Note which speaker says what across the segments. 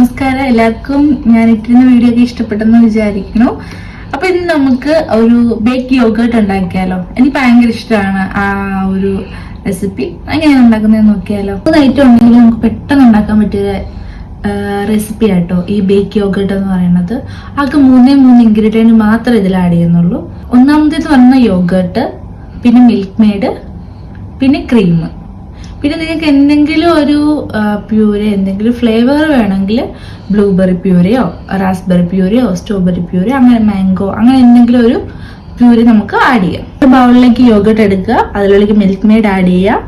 Speaker 1: നമസ്കാരം എല്ലാവർക്കും. ഞാൻ ഇട്ടിരുന്ന വീഡിയോ ഒക്കെ ഇഷ്ടപ്പെട്ടെന്ന് വിചാരിക്കുന്നു. അപ്പൊ ഇന്ന് നമുക്ക് ഒരു ബേക്ക് യോഗേർട്ട് ഉണ്ടാക്കിയാലോ. എനിക്ക് ഭയങ്കര ഇഷ്ടമാണ് ആ ഒരു റെസിപ്പി. എങ്ങനെയാണ് ഉണ്ടാക്കുന്നത് നോക്കിയാലോ. ഐറ്റം ഉണ്ടെങ്കിൽ നമുക്ക് പെട്ടെന്ന് ഉണ്ടാക്കാൻ പറ്റിയ റെസിപ്പി ആട്ടോ ഈ ബേക്ക് യോഗേർട്ട് എന്ന് പറയുന്നത്. ആൾക്ക് മൂന്നേ ഇൻഗ്രീഡിയൻറ്റ് മാത്രമേ ഇതിൽ ആഡ് ചെയ്യുന്നുള്ളൂ. ഒന്നാമത്തേത് പറഞ്ഞ യോഗേർട്ട്, പിന്നെ മിൽക്ക് മെയ്ഡ്, പിന്നെ ക്രീം. പിന്നെ നിങ്ങൾക്ക് എന്തെങ്കിലും ഒരു പ്യൂരി, എന്തെങ്കിലും ഫ്ലേവർ വേണമെങ്കിൽ ബ്ലൂബെറി പ്യൂരിയോ റാസ്ബെറി പ്യൂരിയോ സ്ട്രോബെറി പ്യൂരിയോ അങ്ങനെ മാംഗോ അങ്ങനെ എന്തെങ്കിലും ഒരു പ്യൂരി നമുക്ക് ആഡ് ചെയ്യാം. ഒരു ബൗളിലേക്ക് യോഗേർട്ട് എടുക്കുക, അതിലേക്ക് മിൽക്ക് മെയ്ഡ് ആഡ് ചെയ്യുക,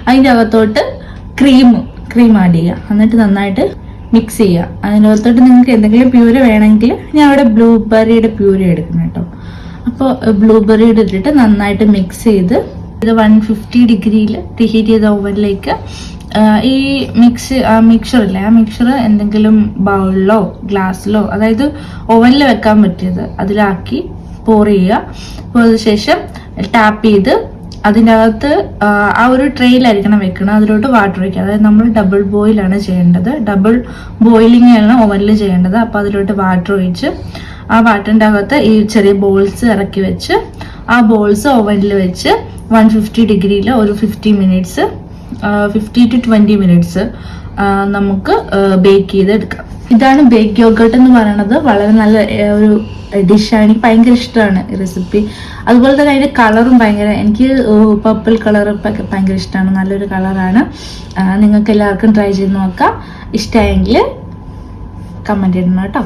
Speaker 1: അതിൻ്റെ അകത്തോട്ട് ക്രീം ആഡ് ചെയ്യുക, എന്നിട്ട് നന്നായിട്ട് മിക്സ് ചെയ്യുക. അതിനകത്തോട്ട് നിങ്ങൾക്ക് എന്തെങ്കിലും പ്യൂരി വേണമെങ്കിൽ ഞാൻ അവിടെ ബ്ലൂബെറിയുടെ പ്യൂരി എടുക്കണം കേട്ടോ. അപ്പോൾ ബ്ലൂബെറിയുടെ ഇട്ടിട്ട് നന്നായിട്ട് മിക്സ് ചെയ്ത് 150 ഡിഗ്രിയിൽ പ്രീഹീറ്റ് ചെയ്ത ഓവനിലേക്ക് ഈ മിക്സറില്ലേ, ആ മിക്സർ എന്തെങ്കിലും ബൗളിലോ ഗ്ലാസ്സിലോ, അതായത് ഓവനിൽ വെക്കാൻ പറ്റിയത് അതിലാക്കി പോർ ചെയ്യുക. പോയതിനു ശേഷം ടാപ്പ് ചെയ്ത് അതിൻ്റെ അകത്ത് ആ ഒരു ട്രെയിലായിരിക്കണം വെക്കണം, അതിലോട്ട് വാട്ടർ ഒഴിക്കുക. അതായത് നമ്മൾ ഡബിൾ ബോയിലാണ് ചെയ്യേണ്ടത്, ഡബിൾ ബോയിലിംഗ് ആണ് ഓവനിൽ ചെയ്യേണ്ടത്. അപ്പോൾ അതിലോട്ട് വാട്ടർ ഒഴിച്ച് ആ വാട്ടറിൻ്റെ അകത്ത് ഈ ചെറിയ ബോൾസ് ഇറക്കി വെച്ച് ആ ബോൾസ് ഓവനിൽ വെച്ച് 150 ഡിഗ്രിയിൽ ഒരു 50 to 20 മിനിറ്റ്സ് നമുക്ക് ബേക്ക് ചെയ്തെടുക്കാം. ഇതാണ് ബേക്ക് യോഗേർട്ട് എന്ന് പറയുന്നത്. വളരെ നല്ല ഒരു ഡിഷാണ്. എനിക്ക് ഭയങ്കര ഇഷ്ടമാണ് ഈ റെസിപ്പി. അതുപോലെ തന്നെ അതിൻ്റെ കളറും ഭയങ്കര, എനിക്ക് പർപ്പിൾ കളർ ഭയങ്കര ഇഷ്ടമാണ്, നല്ലൊരു കളറാണ്. നിങ്ങൾക്ക് എല്ലാവർക്കും ട്രൈ ചെയ്ത് നോക്കാം. ഇഷ്ടമായെങ്കിൽ കമൻറ്റ് ചെയ്യണം കേട്ടോ.